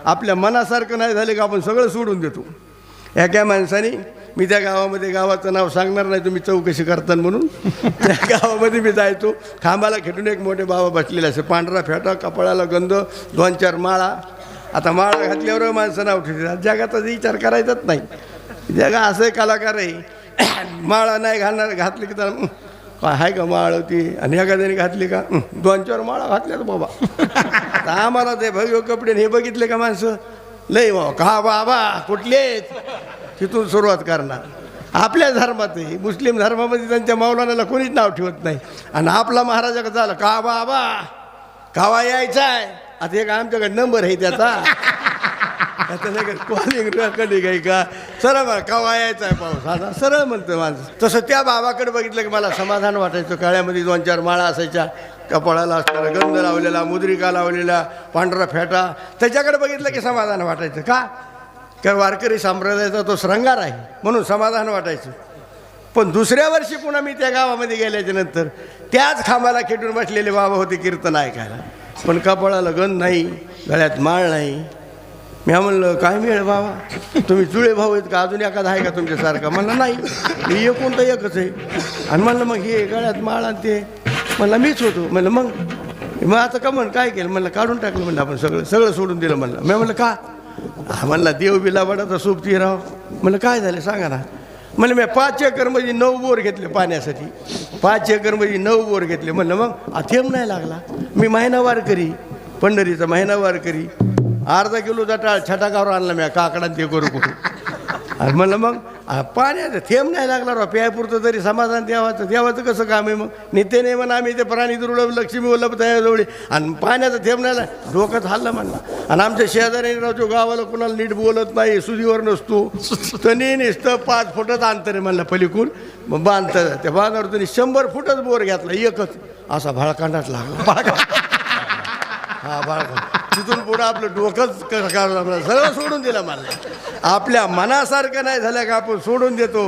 आपल्या मनासारखं नाही झाले का आपण सगळं सोडून देतो. एका माणसाने, मी त्या गावामध्ये, गावाचं नाव सांगणार नाही, तुम्ही चौकशी करता म्हणून, त्या गावामध्ये मी जायचो. खांबाला खेटून एक मोठे बाबा बसलेले असे, पांढरा फेटा, कपाळाला गंध, 2-4 माळा. आता माळा घातल्यावर माणसं नाव ठेवतात. जगाचा विचार करायचाच नाही. जगा असे कलाकार आहे, माळा नाही घालणार, घातली की तर काय आहे का माळ होती, आणि एखाद्याने घातली का 2-4 माळा घातल्यात बाबा. आम्हाला ते भव्य कपडे हे बघितले का माणसं लय बाबा, का बाबा कुठलेच, तिथून सुरुवात करणार. आपल्या धर्मातही, मुस्लिम धर्मामध्ये त्यांच्या मौलानाला कोणीच नाव ठेवत नाही. आणि आपला महाराजाकडे झालं का बाबा, कावा यायचा आहे. आता एक आमच्याकडे नंबर आहे त्याचा, आता नाही का कॉलिंग कधी काही का, सरळ मला कावा यायचा आहे पाऊस, आता सरळ म्हणतं माणसं. तसं त्या बाबाकडे बघितलं की मला समाधान वाटायचं. काळ्यामध्ये 2-4 माळा असायच्या, कपाळाला असणारा गंध लावलेला, मुद्रिका लावलेला, पांढरा फेटा, त्याच्याकडे बघितलं की समाधान वाटायचं. का? कारण वारकरी संप्रदायाचा तो श्रंगार आहे म्हणून समाधान वाटायचं. पण दुसऱ्या वर्षी पुन्हा मी त्या गावामध्ये गेल्याच्या नंतर त्याच खांबाला खेटून बसलेले बाबा होते कीर्तन ऐकायला, पण कपाळाला गंध नाही, गळ्यात माळ नाही. मी म्हणलं काय मिळेल बाबा, तुम्ही जुळे भाऊ आहेत का, अजून एखादा आहे का तुमच्यासारखा? म्हणलं नाही, मी एकूण तर एकच आहे. आणि म्हणलं मग हे गळ्यात माळ आणि ते, म्हणलं मीच होतो. म्हणलं मग आता का म्हण काय केलं? म्हणलं काढून टाकलं. म्हणलं आपण सगळं सोडून दिलं. म्हणलं मी म्हणलं का? म्हणला देव बिला वडाचा सोबती राव. म्हणलं काय झालं सांगा ना. म्हणलं मी 5 एकरमध्ये 9 बोर घेतले पाण्यासाठी, 5 एकरमध्ये 9 बोर घेतले. म्हणलं मग थेंब नाही लागला. मी महिनावार करी, पंढरीचा महिनावार करी, अर्धा किलोचा टाळ छटाकावर आणला मी, काकडा ते करू. आणि म्हणलं मग पाण्याचं थेंब नाही लागला राव, प्यायपुरतं तरी समाधान देवाचं कसं काम आहे? मग नित्य नाही म्हणा, आम्ही ते प्राणी दुर्लभ लक्ष्मी वल्लभ तयाजवळ, आणि पाण्याचं थेंब नाही लागला, डोकंच हल्लं म्हणला. आणि आमच्या शेजारी राहतो, गावाला कुणाला नीट बोलत नाही, सुधीवर नसतो, तनी नुसतं 5 फुटच अंतर आहे म्हणलं पलीकडून, मग बांधतं त्या बांधावर त्यांनी 100 फुटच बोर घेतला, एकच असा भाळकांडाच लागला. हा बाळकांड. तिथून पुढं आपलं डोकंच सगळं सोडून दिलं. मला आपल्या मनासारखं नाही झालं का आपण सोडून देतो.